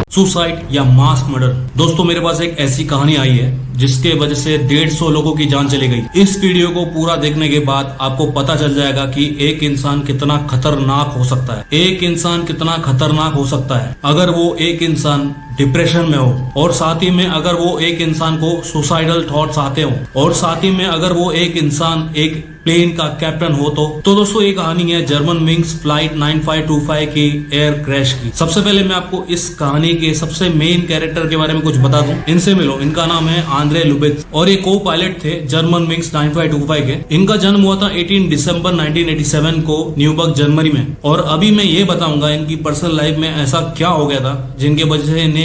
Suicide या mass murder. दोस्तों मेरे पास एक ऐसी कहानी आई है जिसके वजह से 150 लोगों की जान चली गई। इस वीडियो को पूरा देखने के बाद आपको पता चल जाएगा कि एक इंसान कितना खतरनाक हो सकता है। एक इंसान कितना खतरनाक हो सकता है अगर वो एक इंसान डिप्रेशन में हो, और साथ ही में अगर वो एक इंसान को सुसाइडल थॉट्स आते हो, और साथ ही में अगर वो एक इंसान एक प्लेन का कैप्टन हो। तो दोस्तों ये कहानी है जर्मन विंग्स फ्लाइट 9525 की एयर क्रैश की। सबसे पहले मैं आपको इस कहानी के सबसे मेन कैरेक्टर के बारे में कुछ बता दूं। इनसे मिलो, इनका नाम है आंद्रे लुबित्स और ये को पायलट थे जर्मन विंग्स 9525 के। इनका जन्म हुआ था 18 दिसंबर 1987 को न्यूबर्ग जर्मनी में। और अभी मैं ये बताऊंगा इनकी पर्सनल लाइफ में ऐसा क्या हो गया था जिनके वजह से इन्हें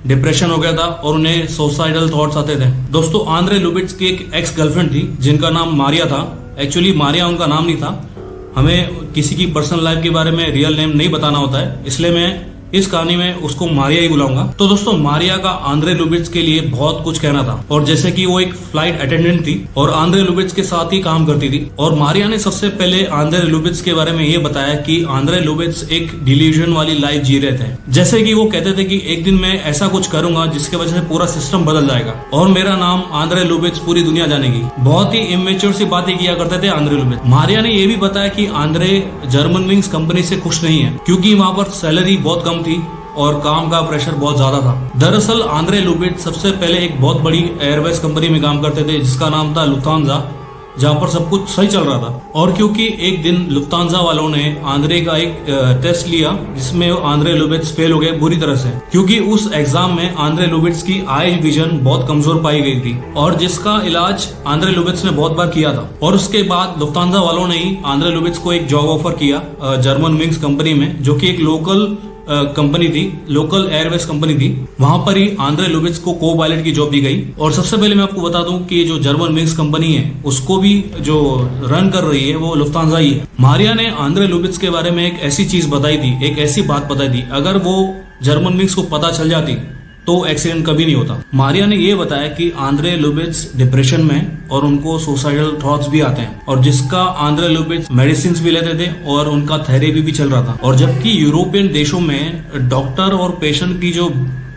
डिप्रेशन हो गया था और उन्हें सुसाइडल थॉट्स आते थे। दोस्तों आंद्रे लुबित्स की एक एक्स गर्लफ्रेंड थी जिनका नाम मारिया था। एक्चुअली मारिया उनका नाम नहीं था, हमें किसी की पर्सनल लाइफ के बारे में रियल नेम नहीं बताना होता है, इसलिए मैं इस कहानी में उसको मारिया ही बुलाऊंगा। तो दोस्तों मारिया का आंद्रे लुबित्स के लिए बहुत कुछ कहना था, और जैसे कि वो एक फ्लाइट अटेंडेंट थी और आंद्रे लुबित्स के साथ ही काम करती थी। और मारिया ने सबसे पहले आंद्रे लुबित्स के बारे में ये बताया कि आंद्रे लुबित्स एक डिल्यूजन वाली लाइफ जी रहे थे। जैसे कि वो कहते थे कि एक दिन मैं ऐसा कुछ करूंगा जिसके वजह से पूरा सिस्टम बदल जाएगा और मेरा नाम आंद्रे लुबित्स पूरी दुनिया जानेगी। बहुत ही इमेच्योर सी बातें किया करते थे आंद्रे लुबित्स। मारिया ने ये भी बताया कि आंद्रे जर्मन विंग्स कंपनी से खुश नहीं है क्योंकि वहां पर सैलरी बहुत कम थी और काम का प्रेशर बहुत ज्यादा था। दरअसल आंद्रे लुबित्स सबसे पहले एक बहुत बड़ी एयरवेज कंपनी में काम करते थे जिसका नाम था लुफ्तांजा, जहां पर सब कुछ सही चल रहा था। और क्योंकि एक दिन लुफ्तांजा वालों ने आंद्रे का एक टेस्ट लिया जिसमें आंद्रे लुबित्स फेल हो गए बुरी तरह से, क्योंकि उस एग्जाम में आंद्रे लुबित्स की आई विजन बहुत कमजोर पाई गई थी और जिसका इलाज आंद्रे लुबित्स ने बहुत बार किया था। और उसके बाद लुफ्तांजा वालों ने ही आंद्रे लुबित्स को एक जॉब ऑफर किया जर्मन विंग्स कंपनी में, जो कि एक लोकल कंपनी थी, लोकल एयरवेज कंपनी थी। वहां पर ही आंद्रे लुबित्स को को पायलट की जॉब दी गई। और सबसे पहले मैं आपको बता दूं कि जो जर्मन विंग्स कंपनी है उसको भी जो रन कर रही है वो लुफ्तांजा ही है। मारिया ने आंद्रे लुबित्स के बारे में एक ऐसी चीज बताई थी, एक ऐसी बात बताई थी, अगर वो जर्मन विंग्स को पता चल जाती तो एक्सीडेंट कभी नहीं होता। मारिया ने ये बताया कि आंद्रे लुबित्स डिप्रेशन में और उनको सुसाइडल थॉट्स भी आते हैं, और जिसका आंद्रे लुबित्स मेडिसिन भी लेते थे और उनका थेरेपी भी चल रहा था। और जबकि यूरोपियन देशों में डॉक्टर और पेशेंट की जो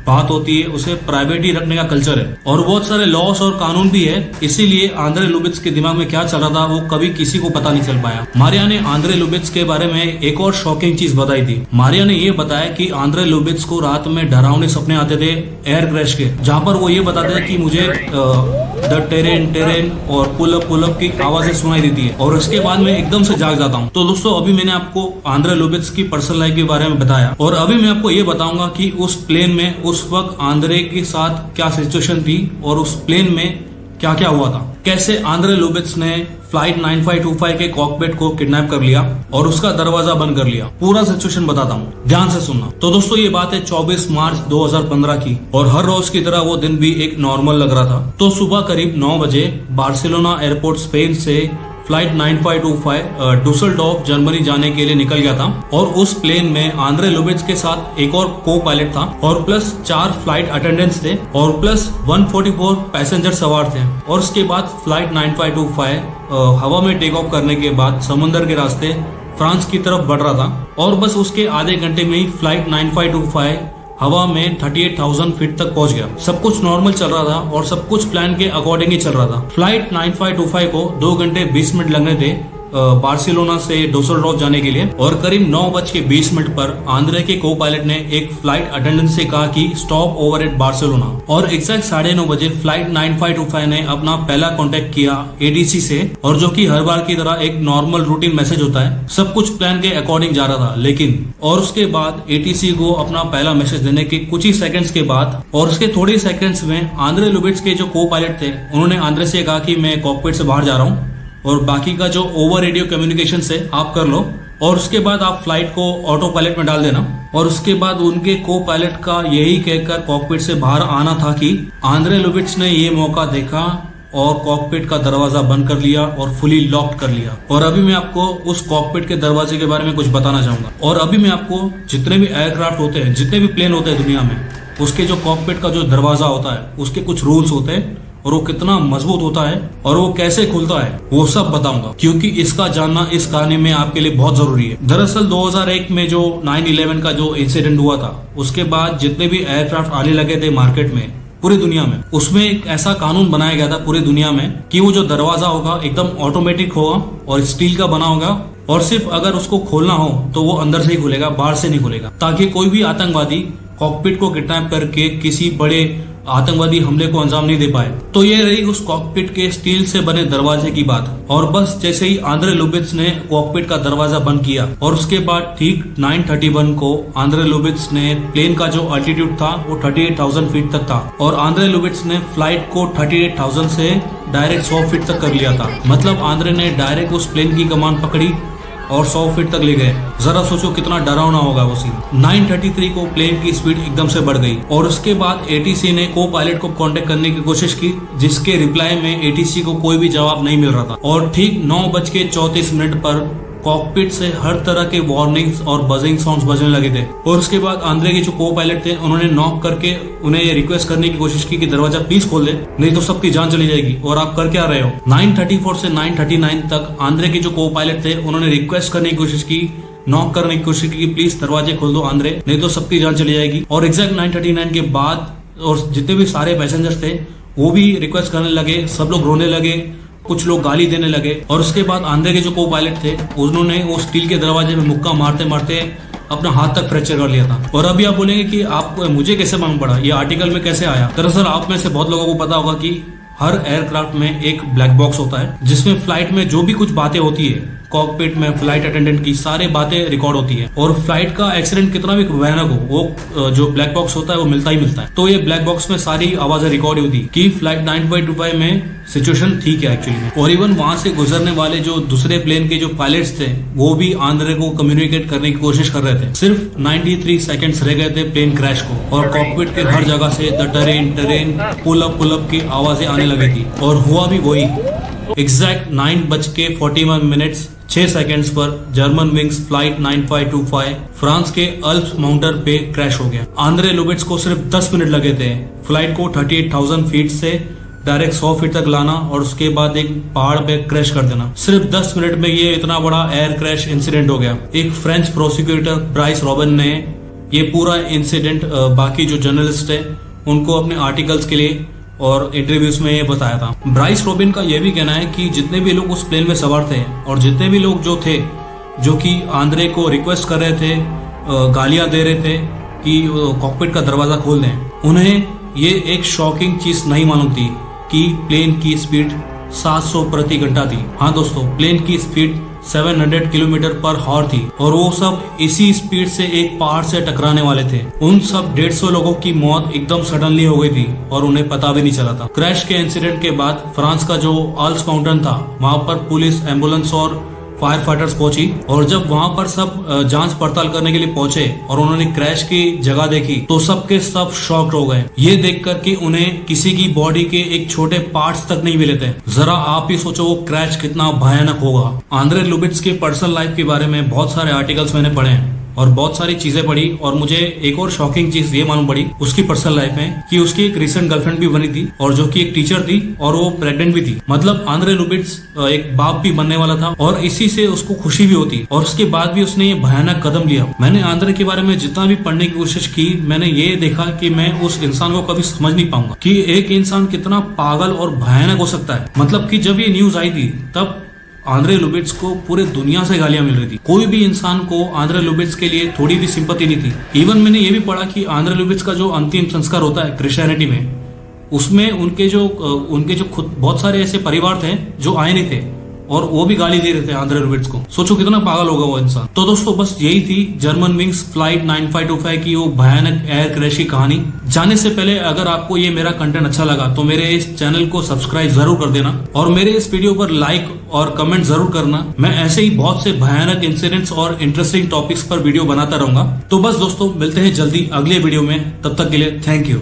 बात होती है उसे प्राइवेट ही रखने का कल्चर है और बहुत सारे लॉस और कानून भी है, इसीलिए आंद्रे लुबित्स के दिमाग में क्या चल रहा था वो कभी किसी को पता नहीं चल पाया। मारिया ने आंद्रे लुबित्स के बारे में एक और शॉकिंग चीज बताई थी। मारिया ने ये बताया कि आंद्रे लुबित्स को रात में डरावने सपने आते थे एयर क्रैश के, जहाँ पर वो ये बताते थे कि मुझे द टेरेन और पुल अप की आवाजें सुनाई देती है और उसके बाद मैं एकदम से जाग जाता हूँ। तो दोस्तों अभी मैंने आपको आंद्रे लुबित्स की पर्सनल लाइफ के बारे में बताया, और अभी मैं आपको ये बताऊंगा कि उस प्लेन में उस वक्त आंद्रे के साथ क्या सिचुएशन थी और उस प्लेन में क्या क्या हुआ था। कैसे आंद्रे लुबित्स ने फ्लाइट 9525 के कॉकपिट को किडनैप कर लिया और उसका दरवाजा बंद कर लिया। पूरा सिचुएशन बताता हूँ, ध्यान से सुनना। तो दोस्तों ये बात है 24 मार्च 2015 की, और हर रोज की तरह वो दिन भी एक नॉर्मल लग रहा था। तो सुबह करीब 9 बजे बार्सिलोना एयरपोर्ट स्पेन से फ्लाइट 9525 डुसलडॉर्फ जर्मनी जाने के लिए निकल गया था। और उस प्लेन में आंद्रे लुबित्स के साथ एक और को पायलट था और प्लस 4 फ्लाइट अटेंडेंट्स थे और प्लस 144 पैसेंजर सवार थे। और उसके बाद फ्लाइट 9525 हवा में टेक ऑफ करने के बाद समुद्र के रास्ते फ्रांस की तरफ बढ़ रहा था, और बस उसके आधे घंटे में ही फ्लाइट 9525 हवा में 38,000 फीट तक पहुंच गया। सब कुछ नॉर्मल चल रहा था और सब कुछ प्लान के अकॉर्डिंग ही चल रहा था। फ्लाइट 9525 को 2 घंटे 20 मिनट लगने थे बार्सिलोना से डुसलडॉर्फ जाने के लिए, और करीब 9:20 पर आंद्रे के को पायलट ने एक फ्लाइट अटेंडेंट से कहा कि स्टॉप ओवर एट बार्सिलोना। और एग्जैक्ट 9:30 बजे फ्लाइट 9525 ने अपना पहला कांटेक्ट किया एटीसी से, और जो कि हर बार की तरह एक नॉर्मल रूटीन मैसेज होता है, सब कुछ प्लान के अकॉर्डिंग जा रहा था। लेकिन और उसके बाद एटीसी को अपना पहला मैसेज देने के कुछ ही सेकंड्स के बाद और उसके थोड़े सेकंड्स में आंद्रे लुबित्स के जो को पायलट थे उन्होंने आंद्रे से कहा कि मैं कॉकपिट से बाहर जा रहा हूँ और बाकी का जो ओवर रेडियो कम्युनिकेशन से आप कर लो, और उसके बाद आप फ्लाइट को ऑटो पायलट में डाल देना। और उसके बाद उनके को पायलट का यही कहकर कॉकपिट से बाहर आना था कि आंद्रे लुबित्स ने ये मौका देखा और कॉकपिट का दरवाजा बंद कर लिया और फुली लॉक कर लिया। और अभी मैं आपको उस कॉकपिट के दरवाजे के बारे में कुछ बताना चाहूंगा। और अभी मैं आपको जितने भी एयरक्राफ्ट होते हैं, जितने भी प्लेन होते हैं दुनिया में, उसके जो कॉकपिट का जो दरवाजा होता है उसके कुछ रूल्स होते हैं और वो कितना मजबूत होता है और वो कैसे खुलता है वो सब बताऊंगा, क्योंकि इसका जानना इस कहानी में आपके लिए बहुत जरूरी है। दरअसल 2001 में जो 9/11 का जो इंसिडेंट हुआ था, उसके बाद जितने भी एयरक्राफ्ट आने लगे थे मार्केट में पूरी दुनिया में, उसमें एक ऐसा कानून बनाया गया था पूरी दुनिया में कि वो जो दरवाजा होगा एकदम ऑटोमेटिक होगा और स्टील का बना होगा, और सिर्फ अगर उसको खोलना हो तो वो अंदर से ही खुलेगा, बाहर से नहीं खुलेगा, ताकि कोई भी आतंकवादी कॉकपिट को किडनैप करके किसी बड़े आतंकवादी हमले को अंजाम नहीं दे पाए। तो ये रही उस कॉकपिट के स्टील से बने दरवाजे की बात। और बस जैसे ही आंद्रे लुबित्स ने कॉकपिट का दरवाजा बंद किया और उसके बाद ठीक 9:31 को आंद्रे लुबित्स ने प्लेन का जो अल्टीट्यूड था वो 38,000 फीट तक था, और आंद्रे लुबित्स ने फ्लाइट को 38,000 से डायरेक्ट 100 फीट तक कर लिया था। मतलब आंद्रे ने डायरेक्ट उस प्लेन की कमान पकड़ी और 100 फीट तक ले गए। जरा सोचो कितना डरावना होगा वो सीन। 9:33 को प्लेन की स्पीड एकदम से बढ़ गई और उसके बाद एटीसी ने को पायलट को कांटेक्ट करने की कोशिश की, जिसके रिप्लाई में एटीसी को कोई भी जवाब नहीं मिल रहा था। और ठीक 9:34 पर कॉकपिट से हर तरह के वार्निंग्स और बजिंग साउंड्स बजने लगे थे। और उसके बाद आंद्रे के जो को पायलट थे उन्होंने नॉक करके उन्हें ये रिक्वेस्ट करने की कोशिश की कि दरवाजा प्लीज खोल दे, नहीं तो सबकी जान चली जाएगी, और आप कर क्या रहे हो। 9:34 से 9:39 तक आंद्रे के जो को पायलट थे उन्होंने रिक्वेस्ट करने की कोशिश की, नॉक करने की कोशिश की, प्लीज दरवाजे खोल दो आंद्रे, नहीं तो सबकी जान चली जाएगी। और एग्जैक्ट 9:39 के बाद और जितने भी सारे पैसेंजर्स थे वो भी रिक्वेस्ट करने लगे, सब लोग रोने लगे, कुछ लोग गाली देने लगे। और उसके बाद आंद्रे के जो को पायलट थे उन्होंने वो स्टील के दरवाजे में मुक्का मारते मारते अपना हाथ तक फ्रैक्चर कर लिया था। और अभी आप बोलेंगे कि आप मुझे कैसे मालूम पड़ा, ये आर्टिकल में कैसे आया। दरअसल आप में से बहुत लोगों को पता होगा कि हर एयरक्राफ्ट में एक ब्लैक बॉक्स होता है जिसमें फ्लाइट में जो भी कुछ बातें होती है, कॉकपिट में फ्लाइट अटेंडेंट की सारी बातें रिकॉर्ड होती है। और फ्लाइट का एक्सीडेंट कितना भी भयानक हो, वो जो ब्लैक बॉक्स होता है वो मिलता ही मिलता है। तो ये ब्लैक बॉक्स में सारी आवाजें रिकॉर्ड होती है कि फ्लाइट 9/25 में सिचुएशन ठीक है एक्चुअली में। और इवन वहां से गुजरने वाले जो दूसरे प्लेन के जो पायलट्स थे वो भी आंद्रे को कम्युनिकेट करने की कोशिश कर रहे थे। सिर्फ 93 सेकंड्स रह गए थे प्लेन क्रैश को, और कॉकपिट के हर जगह से द टरेन पुल अप की आवाजें आने लगी थी। और हुआ भी वही, एग्जैक्ट 9:41 6 सेकंड्स पर जर्मन विंग्स फ्लाइट 9525 फ्रांस के अल्प्स माउंटेन पे क्रैश हो गया। आंद्रे लुबिट्स को सिर्फ 10 मिनट लगे थे फ्लाइट को 38,000 फीट से डायरेक्ट 100 फीट तक लाना और उसके बाद एक पहाड़ पे क्रैश कर देना। सिर्फ 10 मिनट में ये इतना बड़ा एयर क्रैश इंसिडेंट हो गया। एक फ्रेंच प्रोसिक्यूटर ब्राइस रॉबिन ने ये पूरा इंसिडेंट बाकी जो जर्नलिस्ट है उनको अपने आर्टिकल्स के लिए और इंटरव्यूज में ये बताया था। ब्राइस रॉबिन का यह भी कहना है कि जितने भी लोग उस प्लेन में सवार थे और जितने भी लोग जो थे जो कि आंद्रे को रिक्वेस्ट कर रहे थे, गालियां दे रहे थे कि कॉकपिट का दरवाजा खोल दें, उन्हें ये एक शॉकिंग चीज नहीं मालूम थी कि प्लेन की स्पीड 700 प्रति घंटा थी। हाँ दोस्तों, प्लेन की स्पीड 700 किलोमीटर पर हॉर थी और वो सब इसी स्पीड से एक पहाड़ से टकराने वाले थे। उन सब 150 लोगों की मौत एकदम सडनली हो गई थी और उन्हें पता भी नहीं चला था। क्रैश के इंसिडेंट के बाद फ्रांस का जो आल्प्स माउंटेन था वहां पर पुलिस, एम्बुलेंस और फायर फाइटर्स पहुंची, और जब वहां पर सब जांच पड़ताल करने के लिए पहुंचे और उन्होंने क्रैश की जगह देखी तो सबके सब शॉक्ड हो गए ये देखकर कि उन्हें किसी की बॉडी के एक छोटे पार्ट्स तक नहीं मिले थे। जरा आप ही सोचो वो क्रैश कितना भयानक होगा। आंद्रे लुबिट्स के पर्सनल लाइफ के बारे में बहुत सारे आर्टिकल्स मैंने पढ़े हैं और बहुत सारी चीजें पढ़ी, और मुझे एक और शॉकिंग चीज ये मालूम पड़ी उसकी पर्सनल लाइफ में कि उसकी एक रिसेंट गर्लफ्रेंड भी बनी थी और जो कि एक टीचर थी और वो प्रेग्नेंट भी थी। मतलब आंद्रे लुबिट्स एक बाप भी बनने वाला था और इसी से उसको खुशी भी होती, और उसके बाद भी उसने ये भयानक कदम लिया। मैंने आंद्रे के बारे में जितना भी पढ़ने की कोशिश की, मैंने ये देखा कि मैं उस इंसान को कभी समझ नहीं पाऊंगा कि एक इंसान कितना पागल और भयानक हो सकता है। मतलब कि जब ये न्यूज आई थी तब आंद्रे लुबिट्स को पूरे दुनिया से गालियां मिल रही थी। कोई भी इंसान को आंद्रे लुबिट्स के लिए थोड़ी भी सिंपैथी नहीं थी। इवन मैंने ये भी पढ़ा कि आंद्रे लुबिट्स का जो अंतिम संस्कार होता है क्रिश्चियनिटी में, उसमें उनके जो खुद बहुत सारे ऐसे परिवार थे जो आए नहीं थे और वो भी गाली दे रहे थे आंद्रे लुबिट्स को। सोचो कितना पागल होगा वो इंसान। तो दोस्तों बस यही थी जर्मन विंग्स फ्लाइट 9525 की वो भयानक एयर क्रैश की कहानी। जाने से पहले अगर आपको ये मेरा कंटेंट अच्छा लगा तो मेरे इस चैनल को सब्सक्राइब जरूर कर देना और मेरे इस वीडियो पर लाइक और कमेंट जरूर करना। मैं ऐसे ही बहुत से भयानक इंसिडेंट्स और इंटरेस्टिंग टॉपिक्स पर वीडियो बनाता रहूंगा। तो बस दोस्तों मिलते हैं जल्दी अगले वीडियो में, तब तक के लिए थैंक यू।